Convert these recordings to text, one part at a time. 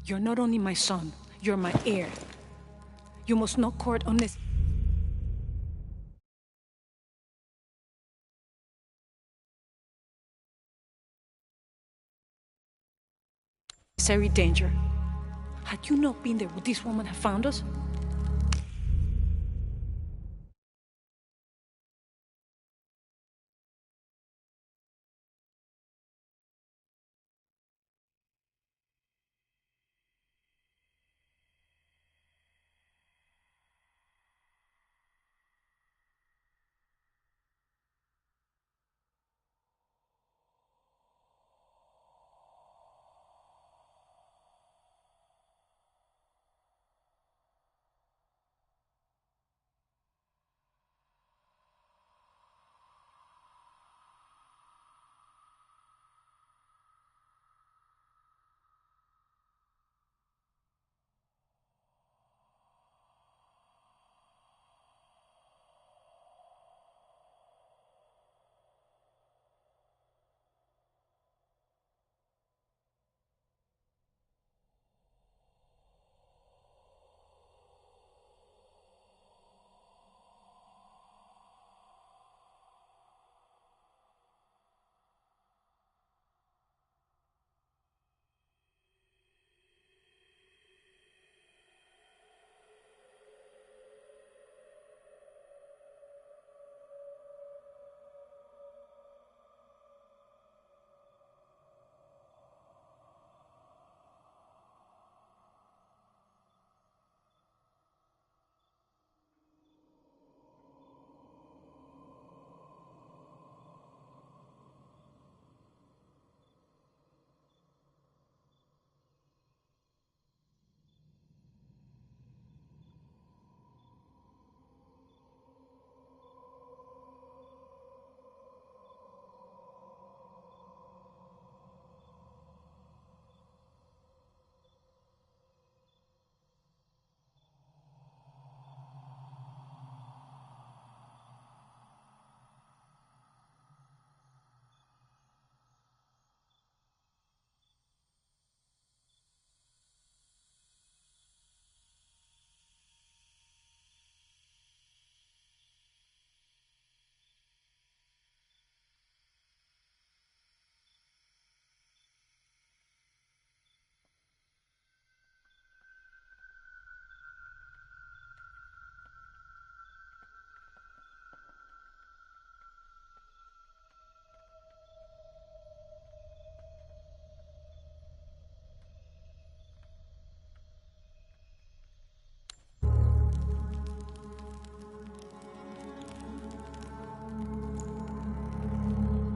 You're not only my son, you're my heir. You must not court unnecessary danger. Had you not been there, would this woman have found us?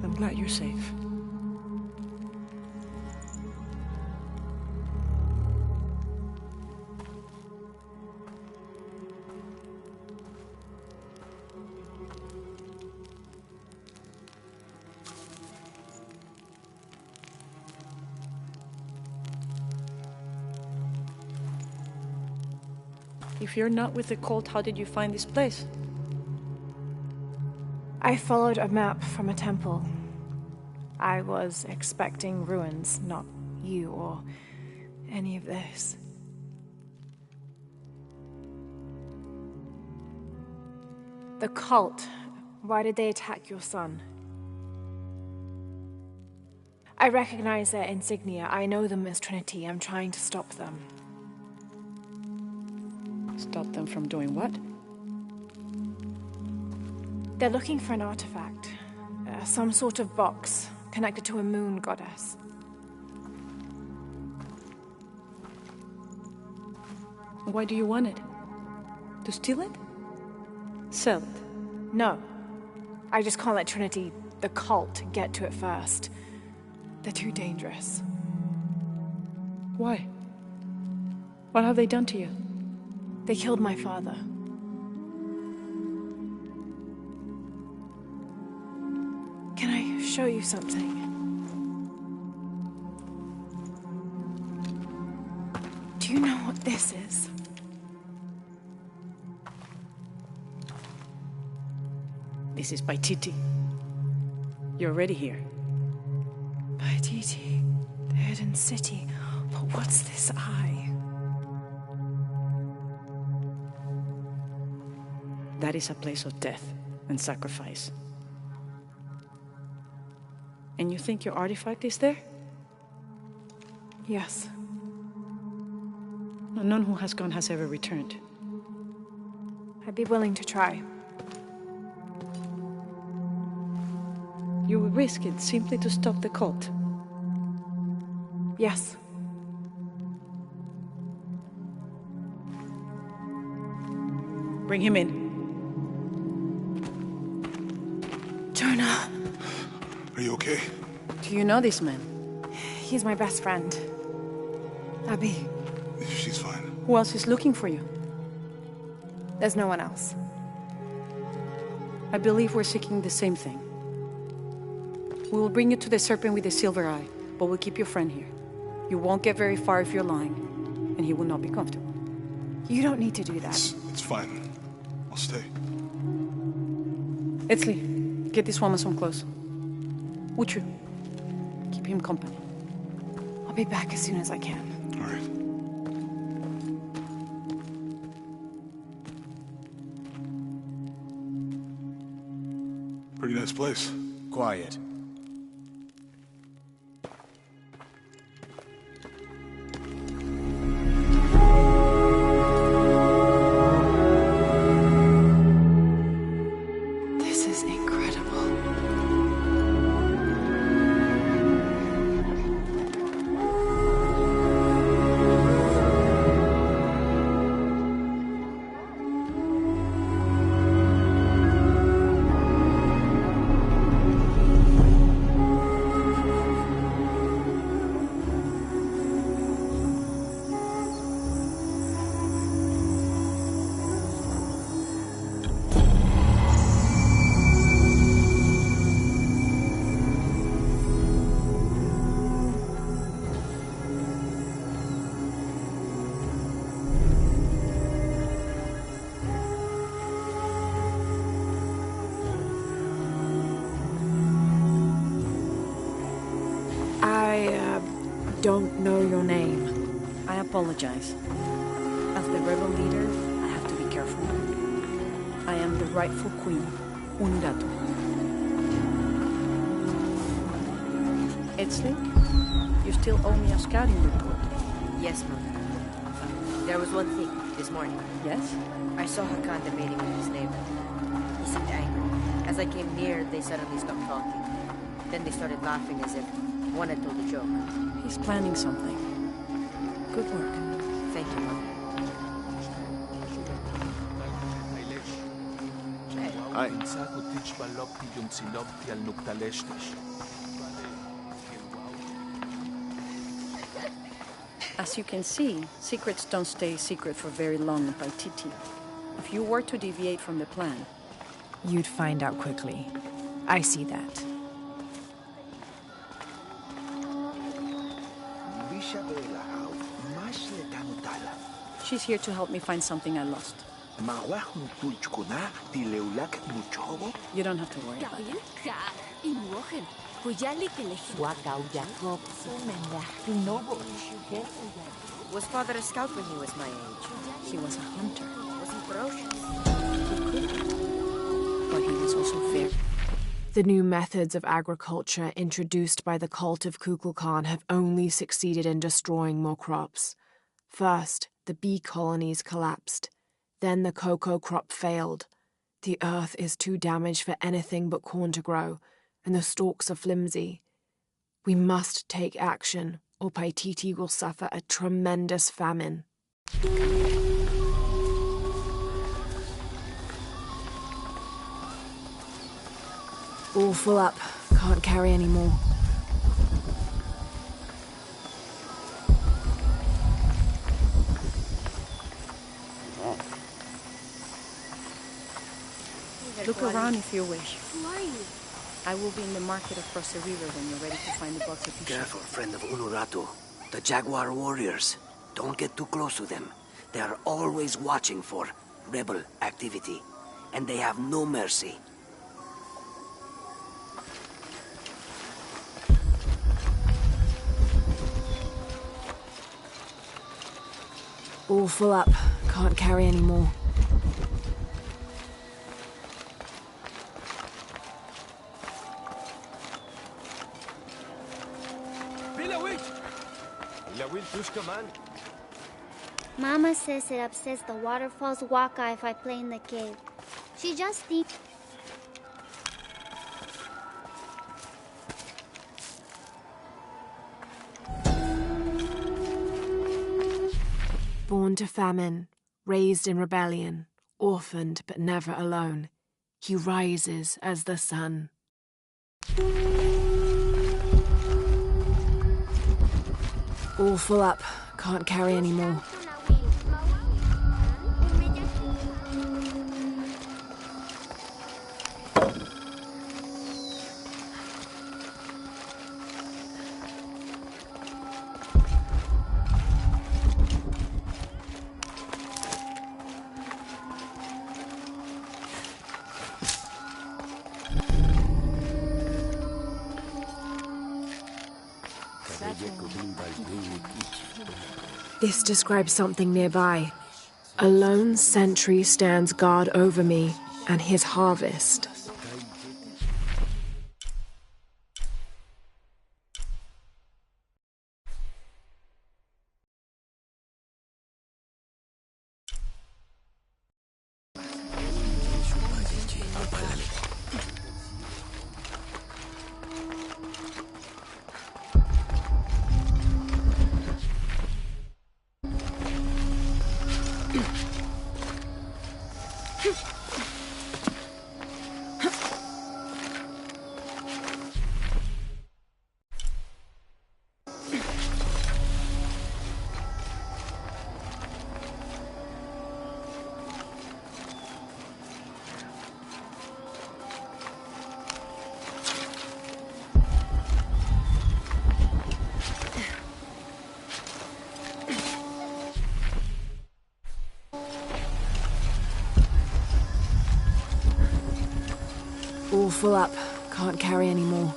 I'm glad you're safe. If you're not with the cult, how did you find this place? I followed a map from a temple. I was expecting ruins, not you or any of this. The cult. Why did they attack your son? I recognize their insignia. I know them as Trinity. I'm trying to stop them. Stop them from doing what? They're looking for an artifact. Some sort of box connected to a moon goddess. Why do you want it? To steal it? Sell it? No. I just can't let Trinity, the cult, get to it first. They're too dangerous. Why? What have they done to you? They killed my father. Can I show you something? Do you know what this is? This is Paititi. You're already here. Paititi, the hidden city. But what's this eye? That is a place of death and sacrifice. And you think your artifact is there? Yes. None who has gone has ever returned. I'd be willing to try. You would risk it simply to stop the cult? Yes. Bring him in. Jonah! Are you okay? Do you know this man? He's my best friend. Abby. She's fine. Who else is looking for you? There's no one else. I believe we're seeking the same thing. We will bring you to the Serpent with the Silver Eye, but we'll keep your friend here. You won't get very far if you're lying, and he will not be comfortable. You don't need to do that. It's fine. I'll stay. Etzli, get this woman some clothes. Uchu, keep him company. I'll be back as soon as I can. All right. Pretty nice place. Quiet. This is incredible. Don't know your name. I apologize. As the rebel leader, I have to be careful. I am the rightful queen, Unuratu. Etzli, you still owe me a scouting report. Yes, Mother. There was one thing, this morning. Yes? I saw Hakan debating with his neighbor. He seemed angry. As I came near, they suddenly stopped talking. Then they started laughing as if one had told a joke. He's planning something. Good work. Thank you, Mother. Hi. As you can see, secrets don't stay secret for very long in Paititi. If you were to deviate from the plan, You'd find out quickly. I see that. she's here to help me find something I lost. You don't have to worry about it. Was father a scout when he was my age? He was a hunter, Was he ferocious? but he was also very... The new methods of agriculture introduced by the cult of Kukulkan have only succeeded in destroying more crops. First, the bee colonies collapsed. Then the cocoa crop failed. The earth is too damaged for anything but corn to grow, and the stalks are flimsy. We must take action, or Paititi will suffer a tremendous famine. All full up. Can't carry any more. Look around if you wish. Who are you? I will be in the market across the river when you're ready to find the box of fish. Careful, friend of Unuratu. The Jaguar warriors. Don't get too close to them. They are always watching for rebel activity. And they have no mercy. All full up. Can't carry any more. Mama says it upsets the waterfall's waka if I play in the cave. She just thinks... Born to famine, raised in rebellion, orphaned but never alone, he rises as the sun. All full up. Can't carry any more. This describes something nearby. A lone sentry stands guard over me and his harvest. All full up. Can't carry any more.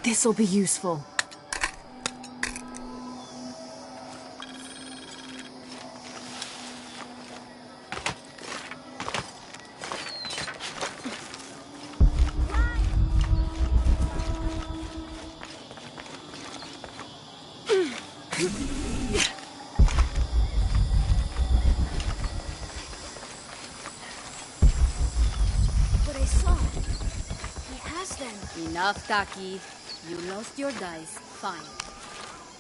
This'll be useful. But I saw. He has them. Enough, Taki. You lost your dice. Fine.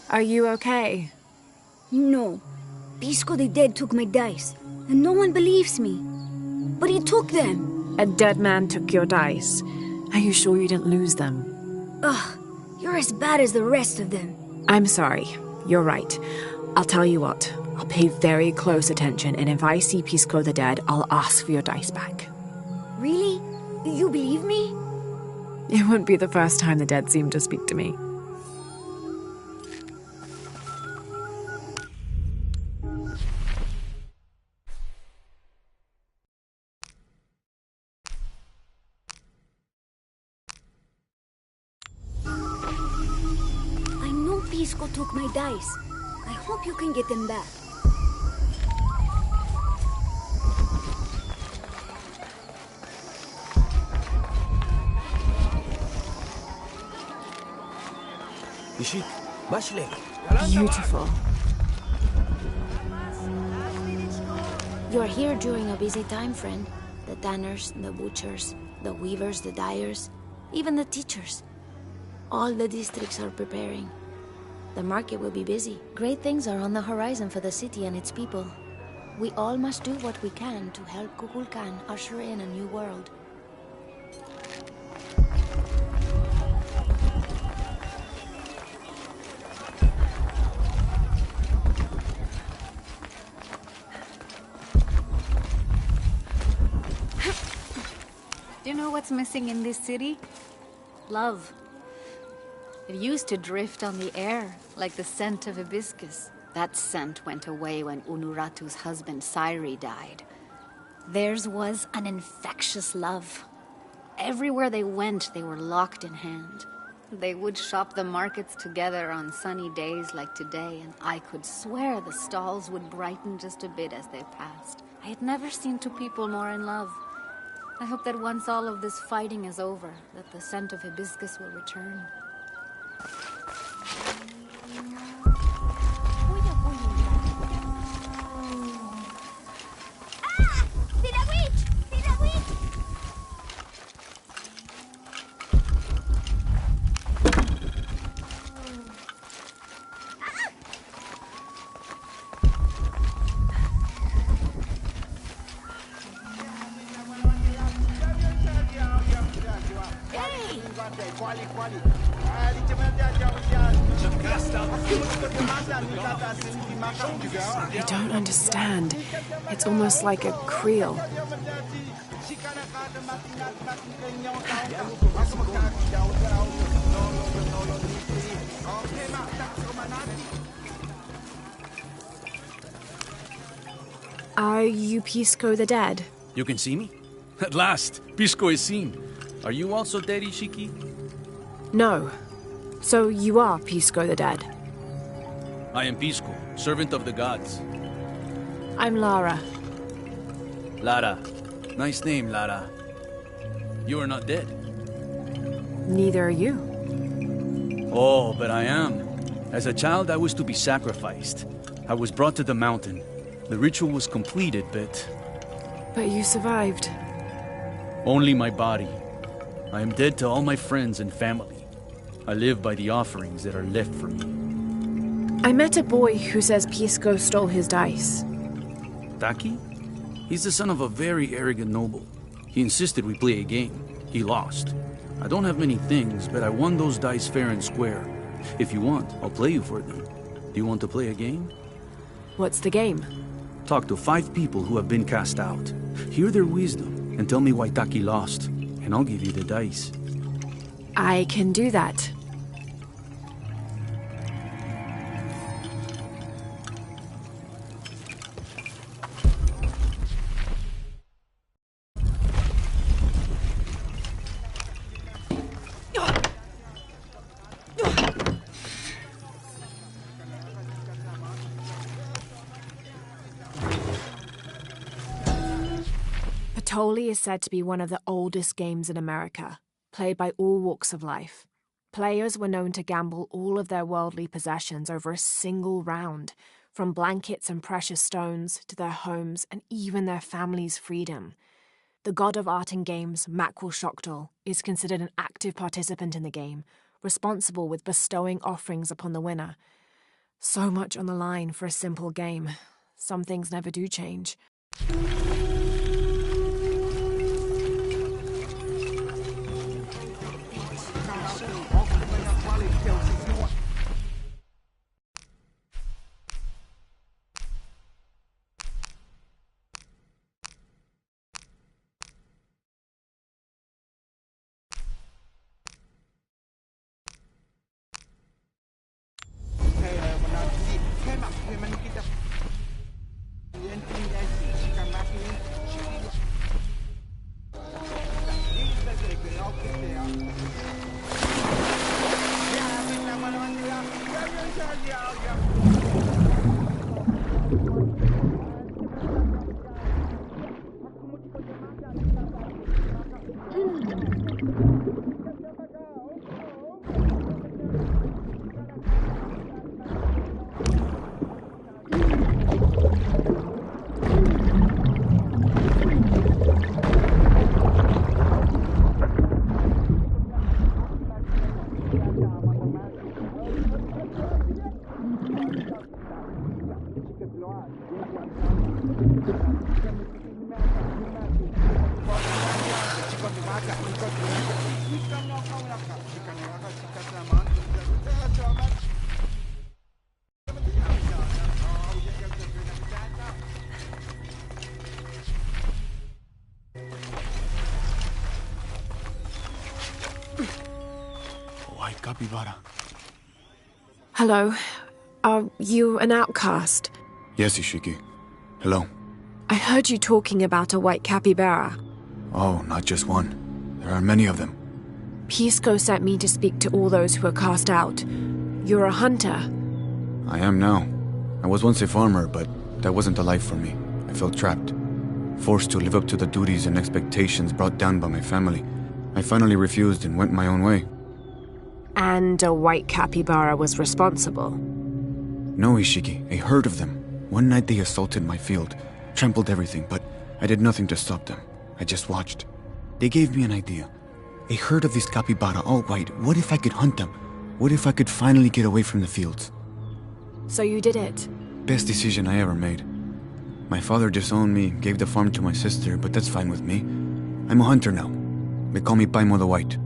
Are you okay? No. Pisco the Dead took my dice, and no one believes me. But he took them. A dead man took your dice. Are you sure you didn't lose them? Ugh, you're as bad as the rest of them. I'm sorry. You're right. I'll tell you what. I'll pay very close attention, and if I see Pisco the Dead, I'll ask for your dice back. Really? You believe me? It wouldn't be the first time the dead seemed to speak to me. I know Pisco took my dice. I hope you can get them back. Beautiful. You're here during a busy time, friend. The tanners, the butchers, the weavers, the dyers, even the teachers. All the districts are preparing. The market will be busy. Great things are on the horizon for the city and its people. We all must do what we can to help Kukulkan usher in a new world. Do you know what's missing in this city? Love. It used to drift on the air, like the scent of hibiscus. That scent went away when Unuratu's husband Sairi died. Theirs was an infectious love. Everywhere they went, they were locked in hand. They would shop the markets together on sunny days like today, and I could swear the stalls would brighten just a bit as they passed. I had never seen two people more in love. I hope that once all of this fighting is over, that the scent of hibiscus will return. I don't understand. It's almost like a creel. Are you Pisco the Dead? You can see me? At last, Pisco is seen. Are you also dead, Ishiki? No. So you are Pisco the Dead? I am Pisco, servant of the gods. I'm Lara. Lara. Nice name, Lara. You are not dead. Neither are you. Oh, but I am. As a child, I was to be sacrificed. I was brought to the mountain. The ritual was completed, but... But you survived. Only my body. I am dead to all my friends and family. I live by the offerings that are left for me. I met a boy who says Pisco stole his dice. Taki? He's the son of a very arrogant noble. He insisted we play a game. He lost. I don't have many things, but I won those dice fair and square. If you want, I'll play you for them. Do you want to play a game? What's the game? Talk to 5 people who have been cast out. Hear their wisdom and tell me why Taki lost, and I'll give you the dice. I can do that. Patoli is said to be one of the oldest games in America, played by all walks of life. Players were known to gamble all of their worldly possessions over a single round, from blankets and precious stones to their homes and even their family's freedom. The god of art and games, Makwul Shoktol, is considered an active participant in the game, responsible with bestowing offerings upon the winner. So much on the line for a simple game. Some things never do change. capybara. Hello. Are you an outcast? Yes, Ishiki. Hello. I heard you talking about a white capybara. Oh, not just one. There are many of them. Pisco sent me to speak to all those who are cast out. You're a hunter. I am now. I was once a farmer, but that wasn't the life for me. I felt trapped. Forced to live up to the duties and expectations brought down by my family. I finally refused and went my own way. And a white capybara was responsible? No, Ishiki. A herd of them. One night they assaulted my field, trampled everything, but I did nothing to stop them. I just watched. They gave me an idea. A herd of these capybara, all white. What if I could hunt them? What if I could finally get away from the fields? So you did it? Best decision I ever made. My father disowned me, gave the farm to my sister, but that's fine with me. I'm a hunter now. They call me Paimon the White.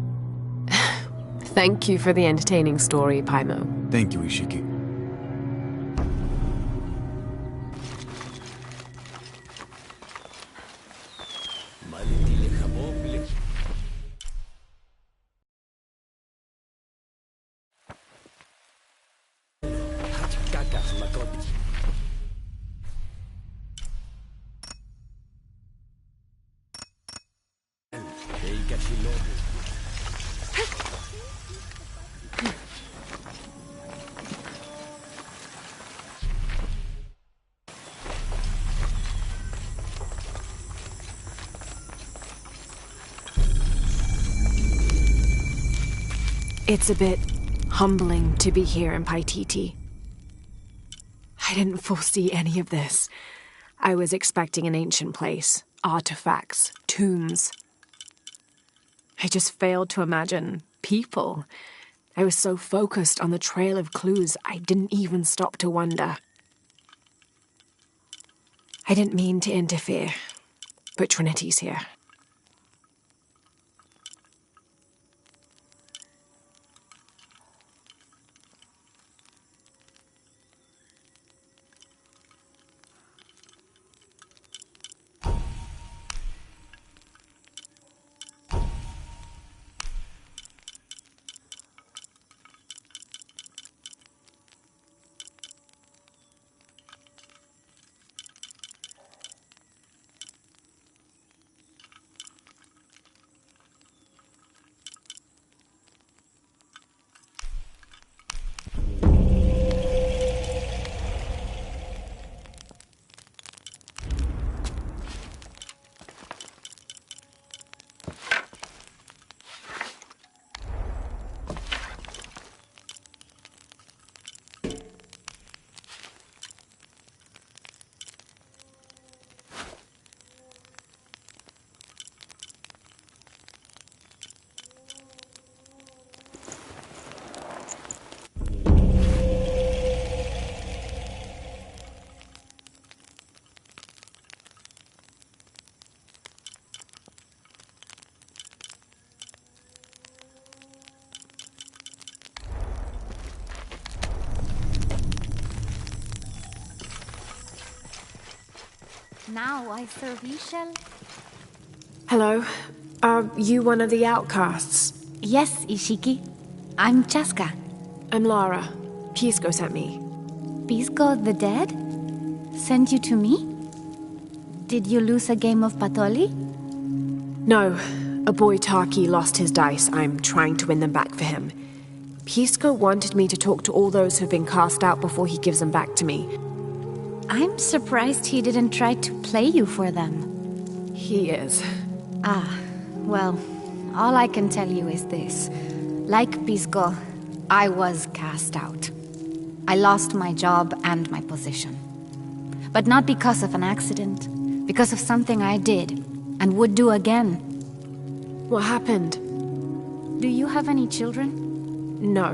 Thank you for the entertaining story, Paimon. Thank you, Ishiki. It's a bit humbling to be here in Paititi. I didn't foresee any of this. I was expecting an ancient place, artifacts, tombs. I just failed to imagine people. I was so focused on the trail of clues, I didn't even stop to wonder. I didn't mean to interfere, but Trinity's here. Now I serve Ishel? Hello. Are you one of the outcasts? Yes, Ishiki. I'm Chaska. I'm Lara. Pisco sent me. Pisco the dead? Sent you to me? Did you lose a game of Patoli? No. A boy Taki lost his dice. I'm trying to win them back for him. Pisco wanted me to talk to all those who've been cast out before he gives them back to me. I'm surprised he didn't try to play you for them. He is. Ah, well, all I can tell you is this. Like Pisco, I was cast out. I lost my job and my position. But not because of an accident, because of something I did, and would do again. What happened? Do you have any children? No.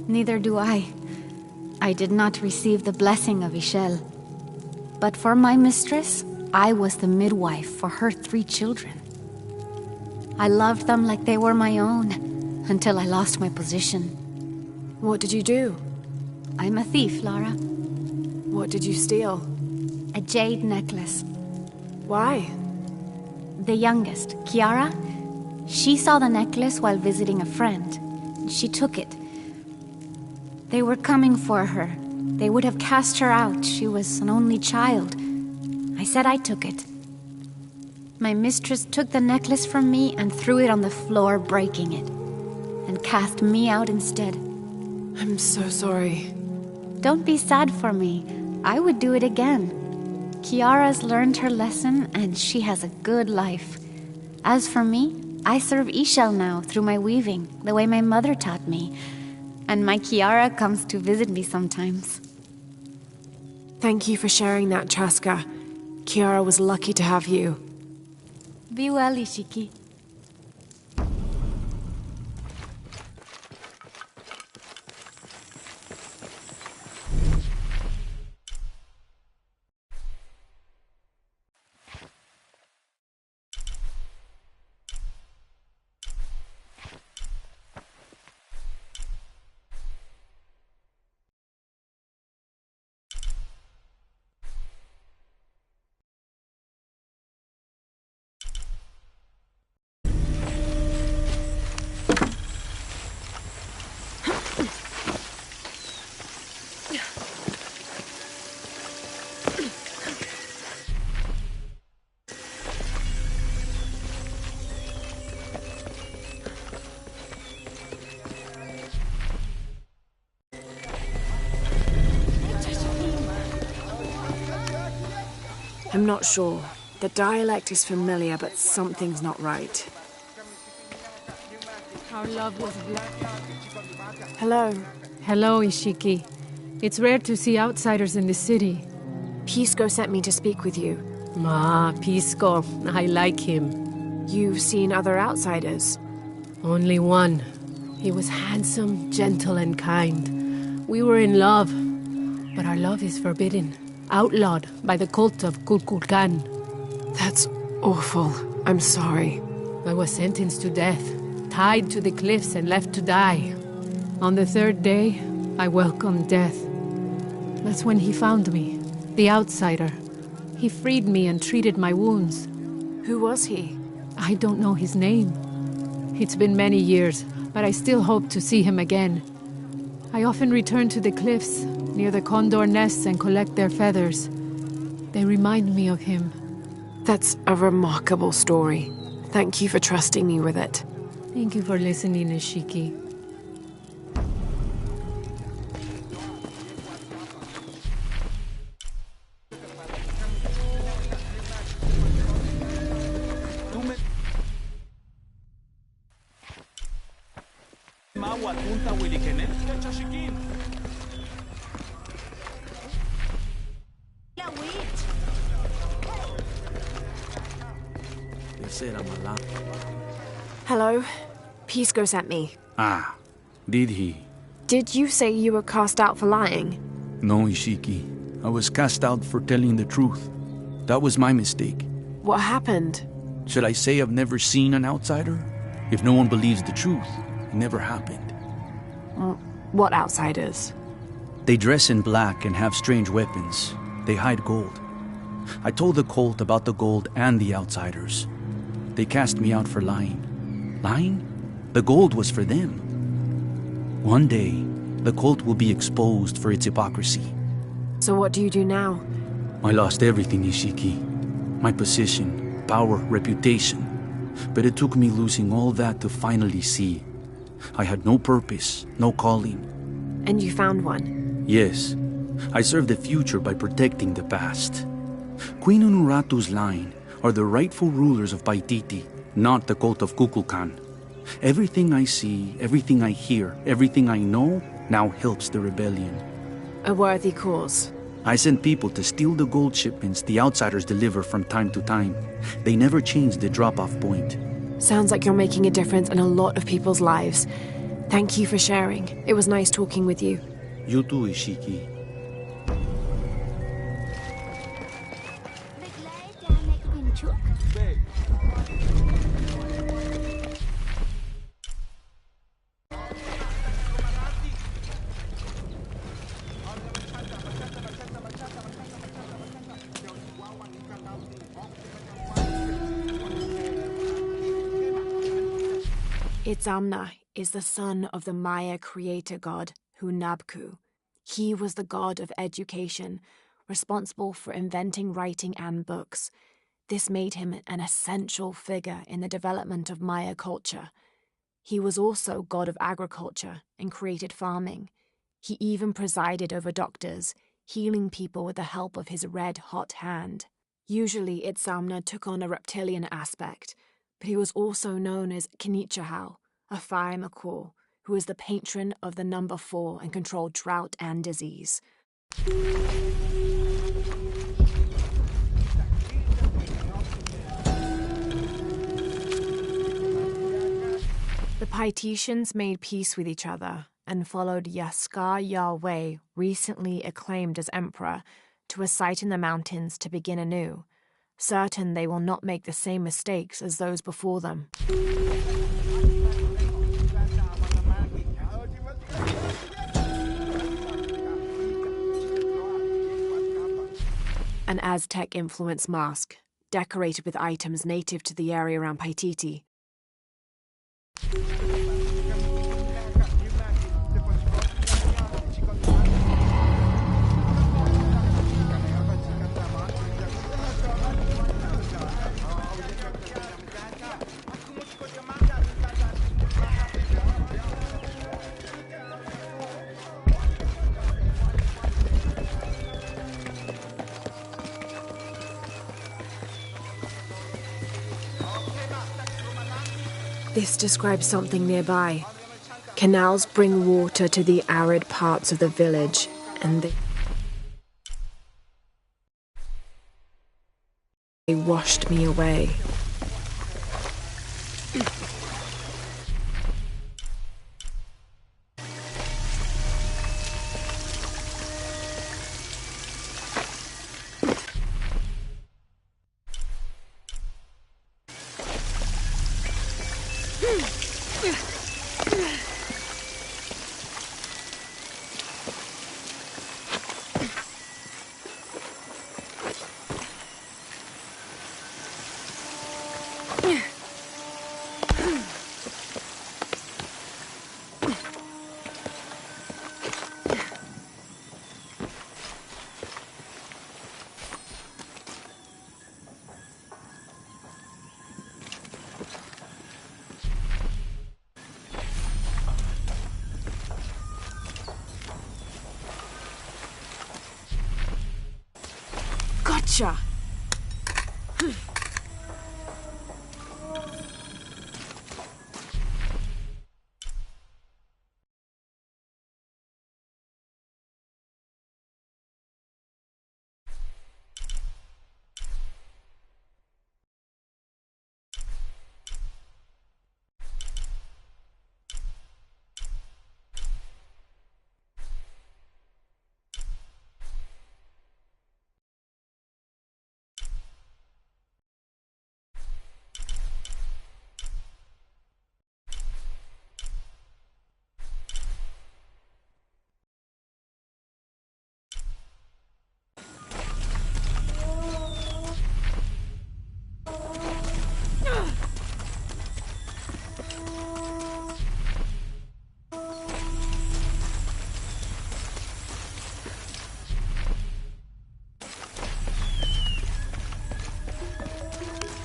Neither do I. I did not receive the blessing of Ishel. But for my mistress, I was the midwife for her 3 children. I loved them like they were my own, until I lost my position. What did you do? I'm a thief, Lara. What did you steal? A jade necklace. Why? The youngest, Kiara, she saw the necklace while visiting a friend. she took it. They were coming for her. They would have cast her out. She was an only child. I said I took it. My mistress took the necklace from me and threw it on the floor, breaking it, and cast me out instead. I'm so sorry. Don't be sad for me. I would do it again. Kiara's learned her lesson, and she has a good life. As for me, I serve Ishel now through my weaving, the way my mother taught me. And my Kiara comes to visit me sometimes. Thank you for sharing that, Chaska. Kiara was lucky to have you. Be well, Ishiki. I'm not sure. The dialect is familiar, but something's not right. Our love was black. Hello. Hello, Ishiki. It's rare to see outsiders in the city. Pisco sent me to speak with you. Ah, Pisco. I like him. You've seen other outsiders? Only one. He was handsome, gentle, and kind. We were in love, but our love is forbidden. Outlawed by the cult of Kukulkan. That's awful. I'm sorry. I was sentenced to death, tied to the cliffs and left to die. On the third day, I welcomed death. That's when he found me, the outsider. He freed me and treated my wounds. Who was he? I don't know his name. It's been many years, but I still hope to see him again. I often return to the cliffs, near the condor nests, and collect their feathers. They remind me of him. That's a remarkable story. Thank you for trusting me with it. Thank you for listening, Ishiki. Hello. Pisco sent me. Ah, did he? Did you say you were cast out for lying? No, Ishiki. I was cast out for telling the truth. That was my mistake. What happened? Should I say I've never seen an outsider? If no one believes the truth, it never happened. What outsiders? They dress in black and have strange weapons. They hide gold. I told the cult about the gold and the outsiders. They cast me out for lying. Lying? The gold was for them. One day, the cult will be exposed for its hypocrisy. So what do you do now? I lost everything, Ishiki. My position, power, reputation. But it took me losing all that to finally see. I had no purpose, no calling. And you found one? Yes. I serve the future by protecting the past. Queen Unuratu's line are the rightful rulers of Paititi, not the cult of Kukulkan. Everything I see, everything I hear, everything I know now helps the rebellion. A worthy cause. I send people to steal the gold shipments the outsiders deliver from time to time. They never change the drop-off point. Sounds like you're making a difference in a lot of people's lives. Thank you for sharing. It was nice talking with you. You too, Ishiki. It's Amna. is the son of the Maya creator god, Hunabku. He was the god of education, responsible for inventing writing and books. This made him an essential figure in the development of Maya culture. He was also god of agriculture and created farming. He even presided over doctors, healing people with the help of his red-hot hand. Usually, Itzamna took on a reptilian aspect, but he was also known as Kinichahau, a fire macaw, who is the patron of the number 4 and controlled drought and disease. The Paititians made peace with each other and followed Yaskar Yahweh, recently acclaimed as emperor, to a site in the mountains to begin anew, certain they will not make the same mistakes as those before them. An Aztec-influenced mask, decorated with items native to the area around Paititi. This describes something nearby. Canals bring water to the arid parts of the village, and they washed me away. Gotcha!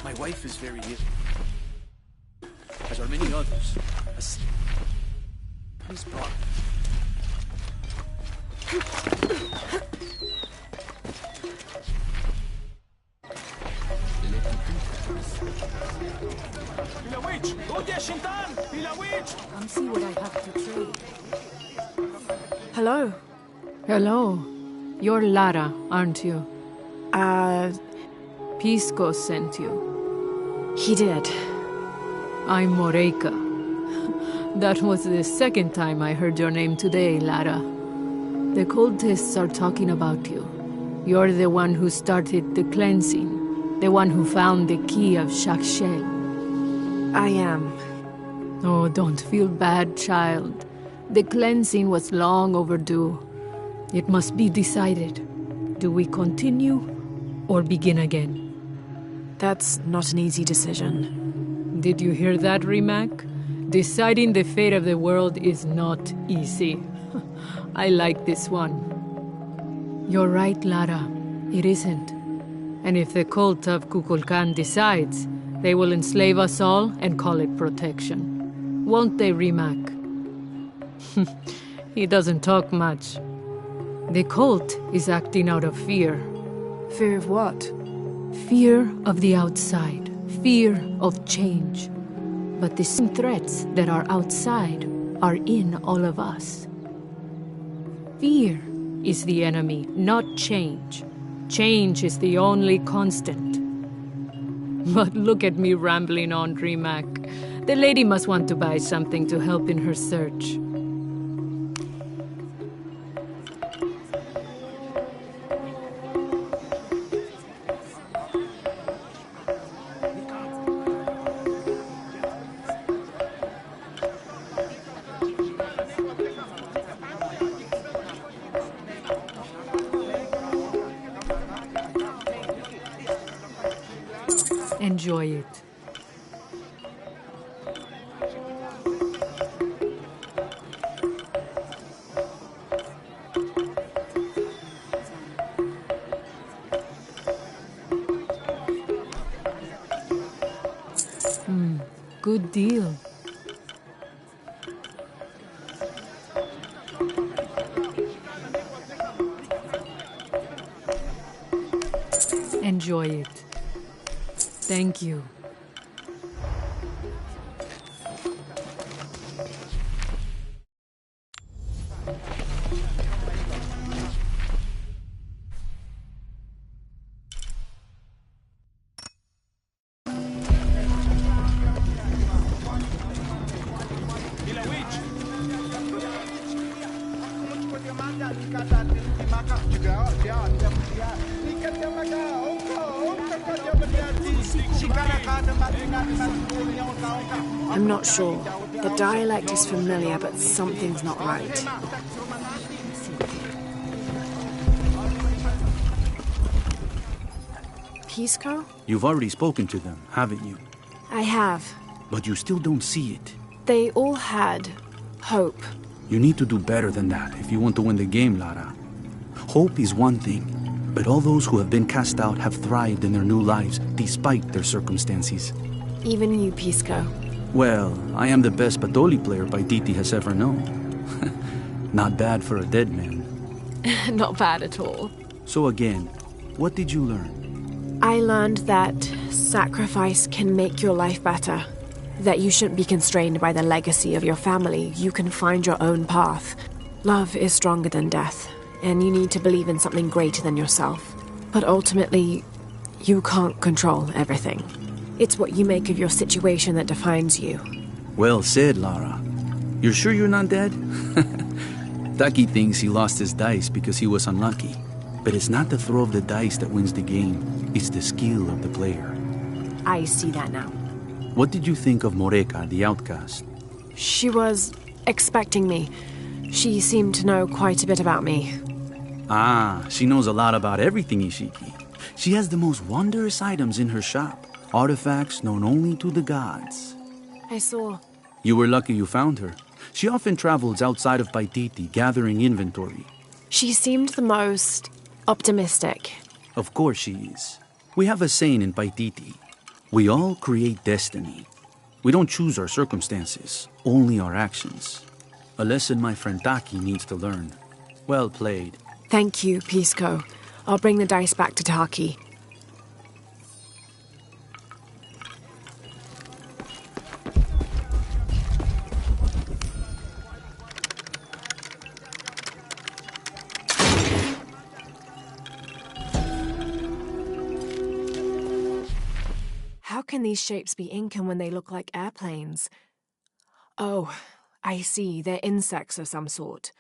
My wife is very ill, as are many others. Please pardon. Come see what I have to trade. Hello. Hello. You're Lara, aren't you? Pisco sent you. He did. I'm Moreika. That was the second time I heard your name today, Lara. The cultists are talking about you. You're the one who started the cleansing, the one who found the key of Shakshel. I am. Oh, don't feel bad, child. The cleansing was long overdue. It must be decided. Do we continue or begin again? That's not an easy decision. Did you hear that, Rimac? Deciding the fate of the world is not easy. I like this one. You're right, Lara. It isn't. And if the cult of Kukulkan decides, they will enslave us all and call it protection. Won't they, Rimac? He doesn't talk much. The cult is acting out of fear. Fear of what? Fear of the outside. Fear of change. But the same threats that are outside are in all of us. Fear is the enemy, not change. Change is the only constant. But look at me rambling on, Rimac. The lady must want to buy something to help in her search. Enjoy it. Good deal. Enjoy it. Thank you. I'm not sure. The dialect is familiar, but something's not right. Pisco? You've already spoken to them, haven't you? I have. But you still don't see it. They all had hope. You need to do better than that if you want to win the game, Lara. Hope is one thing, but all those who have been cast out have thrived in their new lives despite their circumstances. Even you, Pisco. Well, I am the best Patoli player Paititi has ever known. Not bad for a dead man. Not bad at all. So again, what did you learn? I learned that sacrifice can make your life better. That you shouldn't be constrained by the legacy of your family. You can find your own path. Love is stronger than death, and you need to believe in something greater than yourself. But ultimately, you can't control everything. It's what you make of your situation that defines you. Well said, Lara. You're sure you're not dead? Taki thinks he lost his dice because he was unlucky. But it's not the throw of the dice that wins the game. It's the skill of the player. I see that now. What did you think of Moreka, the outcast? She was expecting me. She seemed to know quite a bit about me. Ah, she knows a lot about everything, Ishiki. She has the most wondrous items in her shop. Artifacts known only to the gods. I saw. You were lucky you found her. She often travels outside of Paititi, gathering inventory. She seemed the most optimistic. Of course she is. We have a saying in Paititi. We all create destiny. We don't choose our circumstances, only our actions. A lesson my friend Taki needs to learn. Well played. Thank you, Pisco. I'll bring the dice back to Taki. How can these shapes be Incan when they look like airplanes? Oh, I see. They're insects of some sort.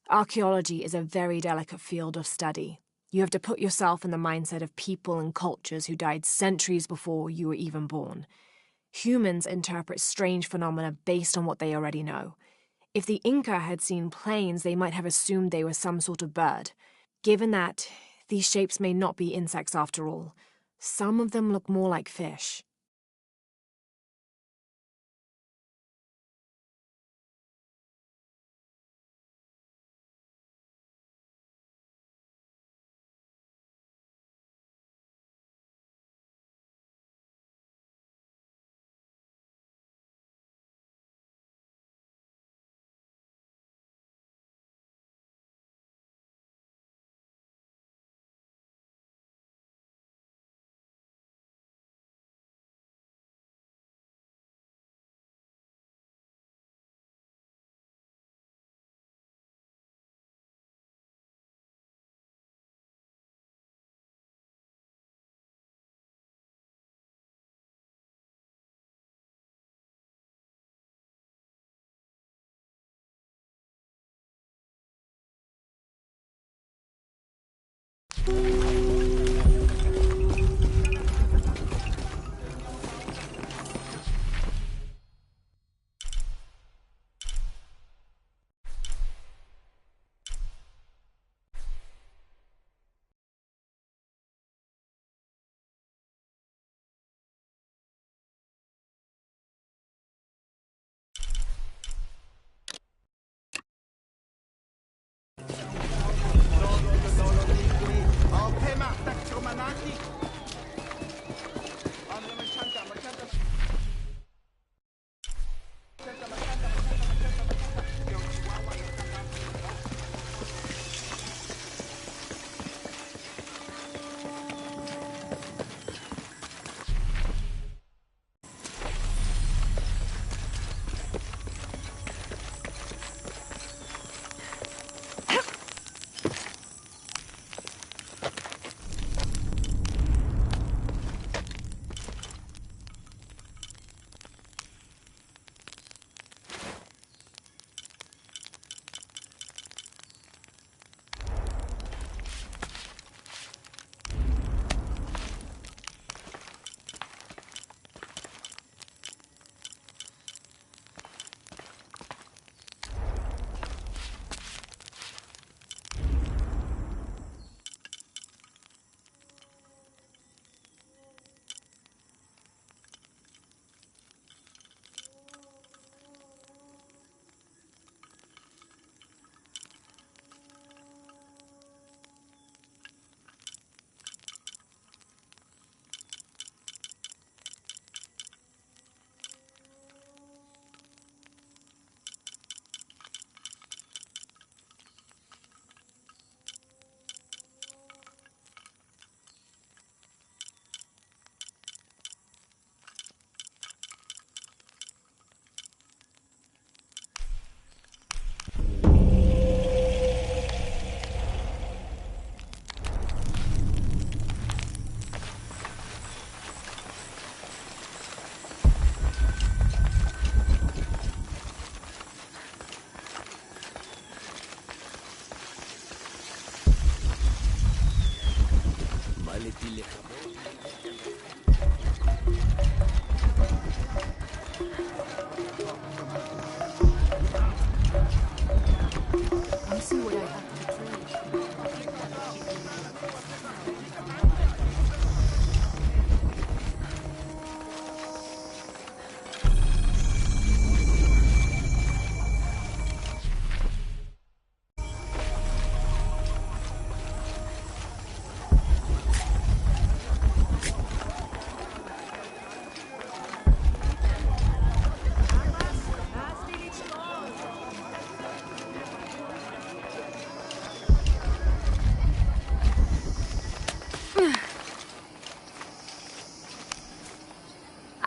Archaeology is a very delicate field of study. You have to put yourself in the mindset of people and cultures who died centuries before you were even born. Humans interpret strange phenomena based on what they already know. If the Inca had seen planes, they might have assumed they were some sort of bird. Given that, these shapes may not be insects after all. Some of them look more like fish.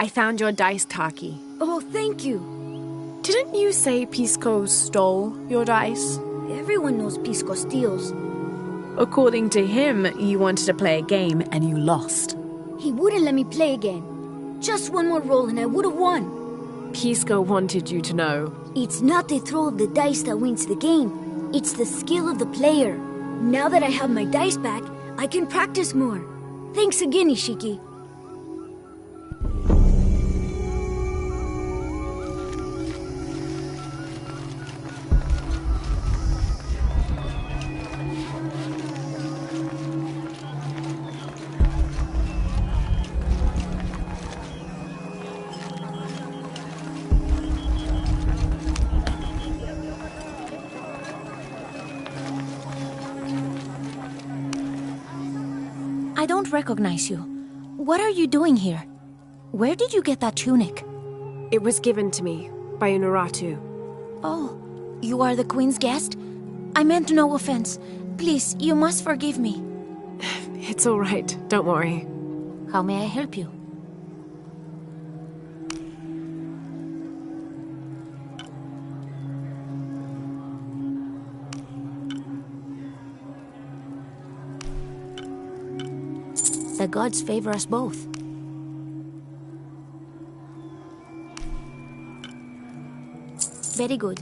I found your dice, Taki. Oh, thank you. Didn't you say Pisco stole your dice? Everyone knows Pisco steals. According to him, you wanted to play a game and you lost. He wouldn't let me play again. Just one more roll and I would have won. Pisco wanted you to know. It's not the throw of the dice that wins the game. It's the skill of the player. Now that I have my dice back, I can practice more. Thanks again, Ishiki. I don't recognize you. What are you doing here? Where did you get that tunic? It was given to me by Unuratu. Oh, you are the Queen's guest? I meant no offense. Please, you must forgive me. It's all right. Don't worry. How may I help you? The gods favor us both. Very good.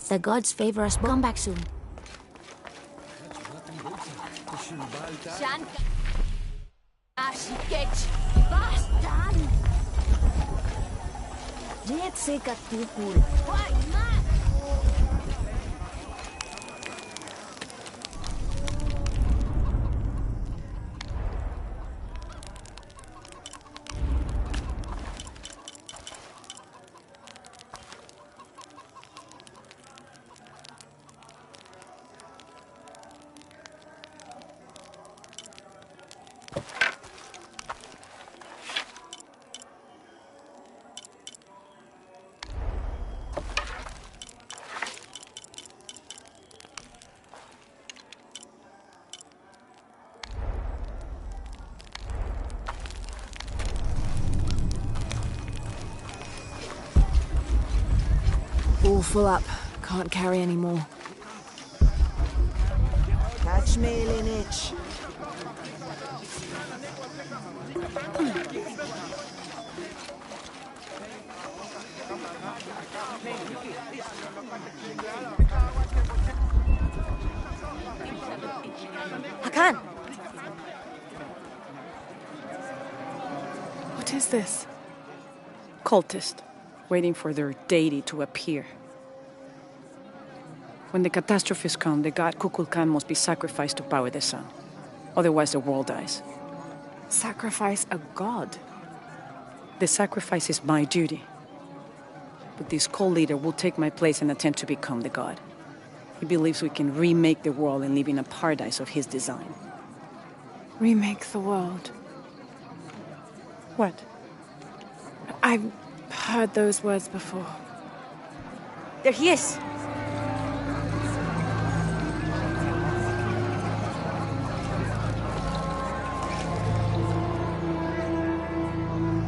The gods favor us both. Come back soon. All full up. Can't carry any more. Catch me, Linich. Hakan! What is this? Cultist, waiting for their deity to appear. When the catastrophes come, the god Kukulkan must be sacrificed to power the sun. Otherwise, the world dies. Sacrifice a god? The sacrifice is my duty. But this cult leader will take my place and attempt to become the god. He believes we can remake the world and live in a paradise of his design. Remake the world. What? I've heard those words before. There he is!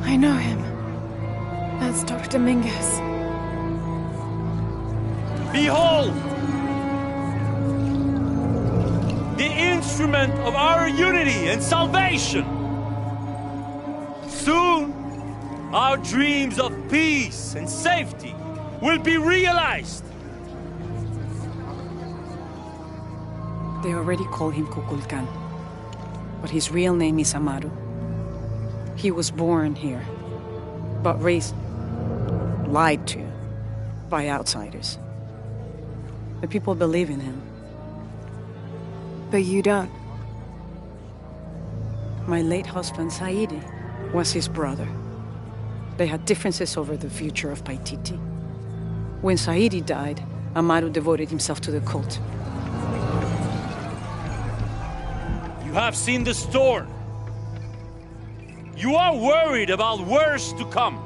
I know him. That's Dr. Dominguez. Behold! The instrument of our unity and salvation! Soon, our dreams of peace and safety will be realized! They already call him Kukulkan, but his real name is Amaru. He was born here, but raised, lied to, by outsiders. The people believe in him. But you don't. My late husband, Saidi, was his brother. They had differences over the future of Paititi. When Saidi died, Amaru devoted himself to the cult. You have seen the storm. You are worried about worse to come.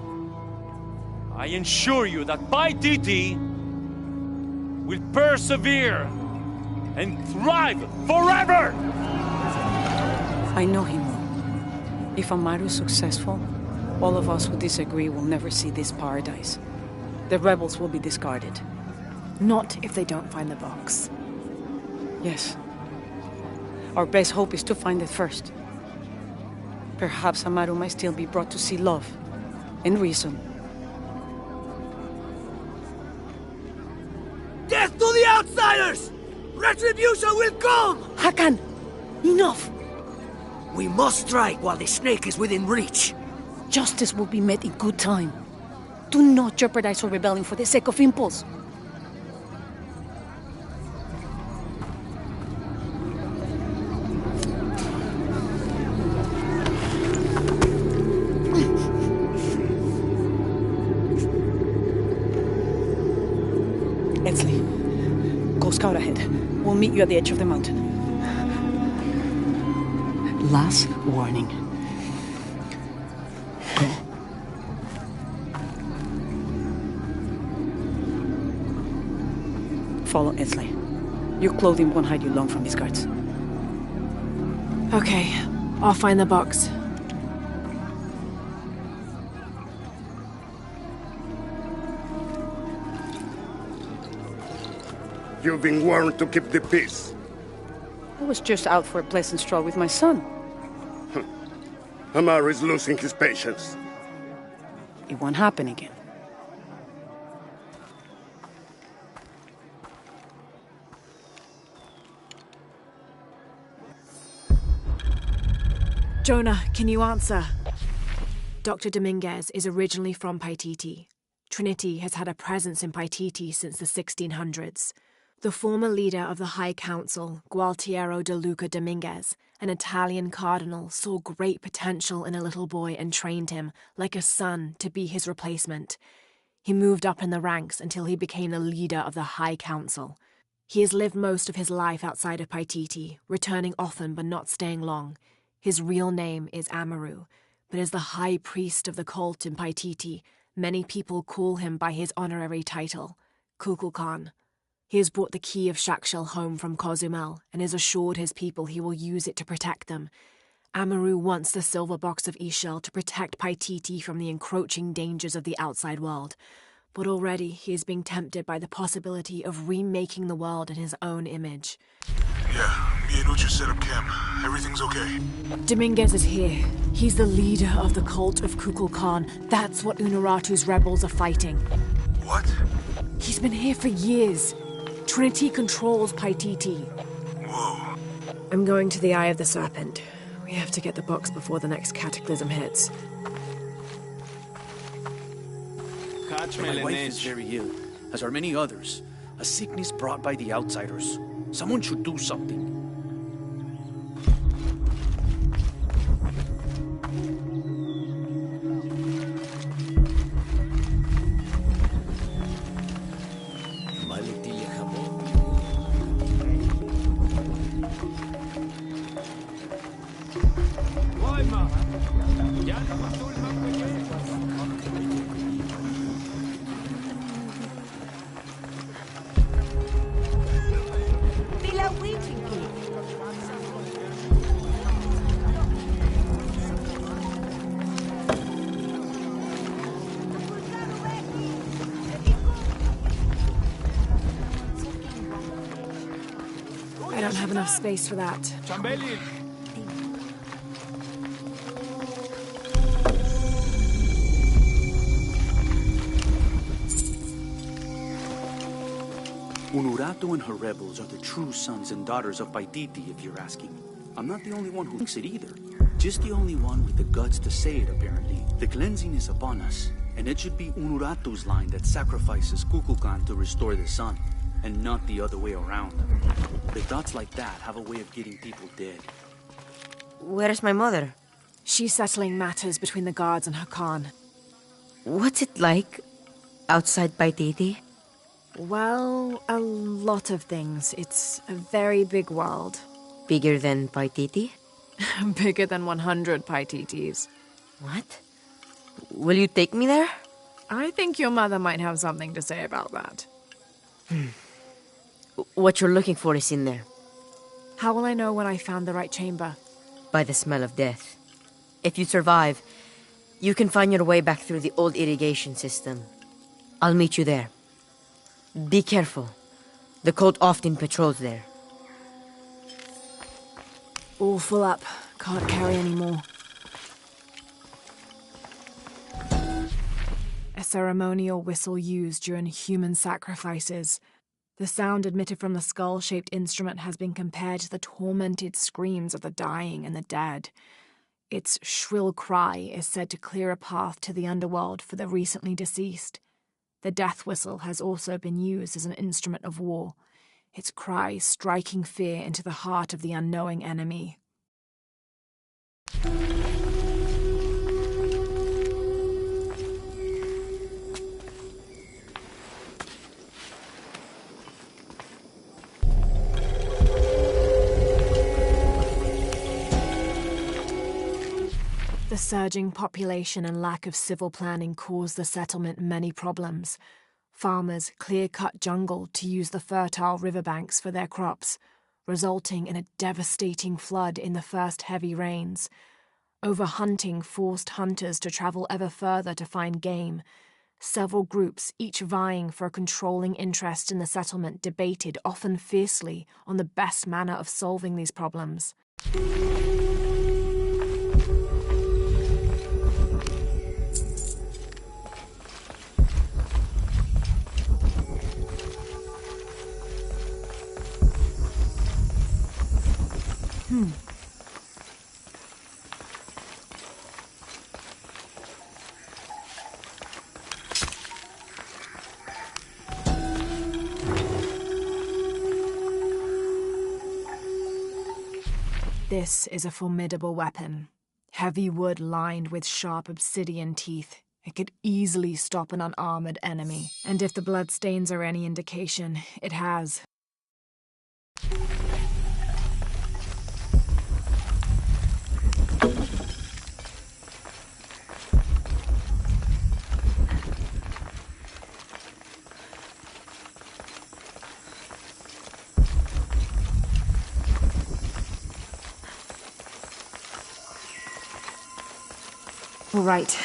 I assure you that Paititi will persevere and thrive forever! I know him well. If Amaru is successful, all of us who disagree will never see this paradise. The rebels will be discarded. Not if they don't find the box. Yes. Our best hope is to find it first. Perhaps Amaru might still be brought to see love and reason. Death to the outsiders! Retribution will come! Hakan! Enough! We must strike while the snake is within reach. Justice will be met in good time. Do not jeopardize our rebellion for the sake of impulse. Etzli, go scout ahead. We'll meet you at the edge of the mountain. Last warning. Go. Follow Etzli. Your clothing won't hide you long from these guards. Okay, I'll find the box. You've been warned to keep the peace. I was just out for a pleasant stroll with my son. Amaru is losing his patience. It won't happen again. Jonah, can you answer? Dr. Dominguez is originally from Paititi. Trinity has had a presence in Paititi since the 1600s. The former leader of the High Council, Gualtiero de Luca Dominguez, an Italian cardinal, saw great potential in a little boy and trained him, like a son, to be his replacement. He moved up in the ranks until he became the leader of the High Council. He has lived most of his life outside of Paititi, returning often but not staying long. His real name is Amaru, but as the high priest of the cult in Paititi, many people call him by his honorary title, Kukulkan. He has brought the key of Shakshel home from Cozumel and has assured his people he will use it to protect them. Amaru wants the silver box of Ixchel to protect Paititi from the encroaching dangers of the outside world, but already he is being tempted by the possibility of remaking the world in his own image. Yeah, me and Ucha set up camp. Everything's okay. Dominguez is here. He's the leader of the cult of Kukulkan. That's what Unuratu's rebels are fighting. What? He's been here for years. Trinity controls Paititi. Whoa. I'm going to the Eye of the Serpent. We have to get the box before the next cataclysm hits. My wife is very ill, as are many others. A sickness brought by the outsiders. Someone should do something. I don't have enough space for that. Unuratu and her rebels are the true sons and daughters of Paititi, if you're asking. I'm not the only one who thinks it either. Just the only one with the guts to say it, apparently. The cleansing is upon us, and it should be Unuratu's line that sacrifices Kukulkan to restore the sun, and not the other way around. The thoughts like that have a way of getting people dead. Where's my mother? She's settling matters between the guards and Hakan. What's it like outside Paititi? Well, a lot of things. It's a very big world. Bigger than Paititi? Bigger than 100 Paititis. What? Will you take me there? I think your mother might have something to say about that. What you're looking for is in there. How will I know when I found the right chamber? By the smell of death. If you survive, you can find your way back through the old irrigation system. I'll meet you there. Be careful. The cult often patrols there. All full up. Can't carry any more. A ceremonial whistle used during human sacrifices. The sound emitted from the skull-shaped instrument has been compared to the tormented screams of the dying and the dead. Its shrill cry is said to clear a path to the underworld for the recently deceased. The death whistle has also been used as an instrument of war, its cry striking fear into the heart of the unknowing enemy. The surging population and lack of civil planning caused the settlement many problems. Farmers clear-cut jungle to use the fertile riverbanks for their crops, resulting in a devastating flood in the first heavy rains. Overhunting forced hunters to travel ever further to find game. Several groups, each vying for a controlling interest in the settlement, debated, often fiercely, on the best manner of solving these problems. This is a formidable weapon. Heavy wood lined with sharp obsidian teeth. It could easily stop an unarmored enemy. And if the bloodstains are any indication, it has. All right.